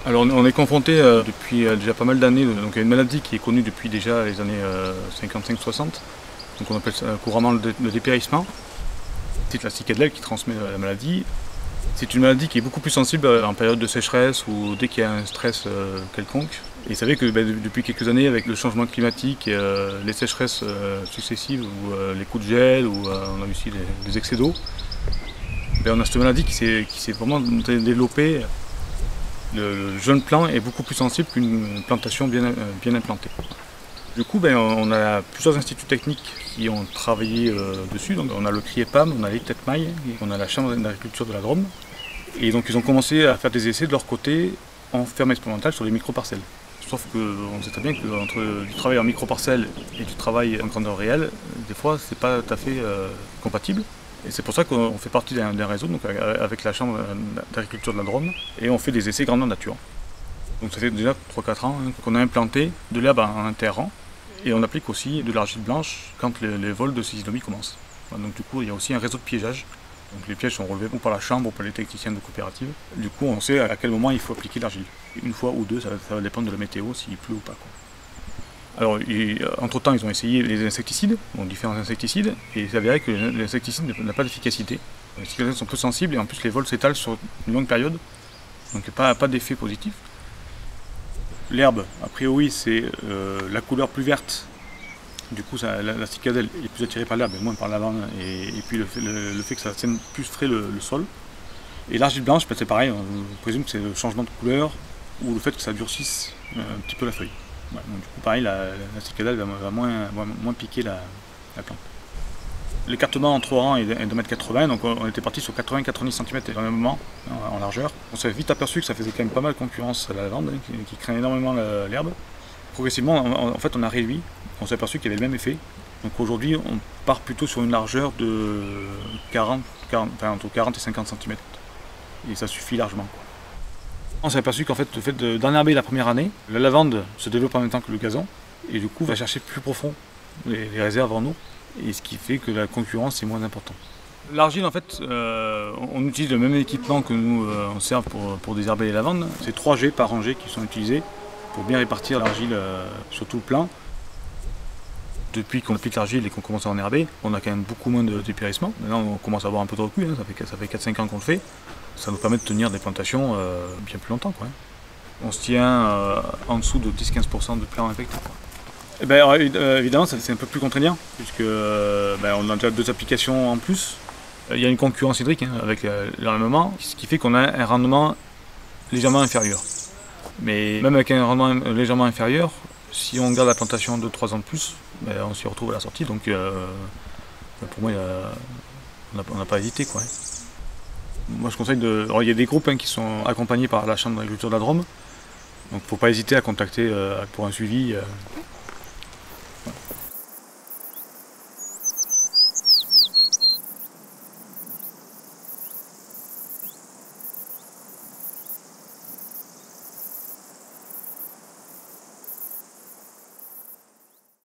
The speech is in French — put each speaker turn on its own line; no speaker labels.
Alors on est confronté depuis déjà pas mal d'années à une maladie qui est connue depuis déjà les années 55-60. Donc on appelle ça couramment le dépérissement. C'est la cicadelle qui transmet la maladie. C'est une maladie qui est beaucoup plus sensible en période de sécheresse ou dès qu'il y a un stress quelconque. Et vous savez que depuis quelques années, avec le changement climatique, les sécheresses successives, ou les coups de gel, ou on a aussi des excès d'eau, on a cette maladie qui s'est vraiment développée. Le jeune plant est beaucoup plus sensible qu'une plantation bien implantée. Du coup, on a plusieurs instituts techniques qui ont travaillé dessus. Donc, on a le CRIEPAM, on a l'ETECMAI, on a la Chambre d'agriculture de la Drôme. Et donc ils ont commencé à faire des essais de leur côté en ferme expérimentale sur les micro-parcelles. Sauf qu'on sait très bien qu'entre du travail en micro-parcelle et du travail en grandeur réelle, des fois c'est pas tout à fait compatible. Et c'est pour ça qu'on fait partie d'un réseau donc avec la Chambre d'agriculture de la Drôme et on fait des essais grandeur nature. Donc ça fait déjà 3-4 ans qu'on a implanté de l'herbe en interrang et on applique aussi de l'argile blanche quand les vols de césinomie commencent. Donc du coup il y a aussi un réseau de piégeage. Donc les pièges sont relevés ou par la chambre ou par les techniciens de coopérative. Du coup on sait à quel moment il faut appliquer l'argile. Une fois ou deux, ça va dépendre de la météo, s'il pleut ou pas. Alors entre temps ils ont essayé les insecticides, donc différents insecticides, et il s'est avéré que l'insecticide n'a pas d'efficacité. Les cicadelles sont peu sensibles et en plus les vols s'étalent sur une longue période, donc pas d'effet positif. L'herbe, a priori c'est la couleur plus verte. Du coup, la cicadelle est plus attirée par l'herbe et moins par l'avant, et puis le fait que ça sème plus frais le sol. Et l'argile blanche, c'est pareil, on présume que c'est le changement de couleur ou le fait que ça durcisse un petit peu la feuille. Ouais, donc, du coup, pareil, la cicadelle va moins piquer la plante. L'écartement en 3 rangs est de 2,80 m, donc on était parti sur 80-90 cm dans le même moment en largeur. On s'est vite aperçu que ça faisait quand même pas mal de concurrence à la lavande, qui craint énormément l'herbe. Progressivement, en fait, on a réduit. On s'est aperçu qu'il y avait le même effet. Donc aujourd'hui, on part plutôt sur une largeur de entre 40 et 50 cm. Et ça suffit largement. On s'est aperçu qu'en fait, le fait d'enherber la première année, la lavande se développe en même temps que le gazon, et du coup va chercher plus profond les réserves en eau, et ce qui fait que la concurrence est moins importante. L'argile, en fait, on utilise le même équipement que nous on sert pour désherber les lavandes. C'est 3 jets par rangée qui sont utilisés pour bien répartir l'argile sur tout le plan. Depuis qu'on applique l'argile et qu'on commence à enherber, on a quand même beaucoup moins de dépérissement. Maintenant on commence à avoir un peu de recul, ça fait 4-5 ans qu'on le fait. Ça nous permet de tenir des plantations bien plus longtemps. On se tient en dessous de 10-15% de plants infectés. Évidemment c'est un peu plus contraignant, puisque on a déjà 2 applications en plus. Il y a une concurrence hydrique avec l'armement, ce qui fait qu'on a un rendement légèrement inférieur. Mais même avec un rendement légèrement inférieur, si on garde la plantation 2-3 ans de plus, on s'y retrouve à la sortie, donc pour moi on n'a pas hésité. Moi je conseille Alors, il y a des groupes qui sont accompagnés par la Chambre d'agriculture de la Drôme, donc il ne faut pas hésiter à contacter pour un suivi.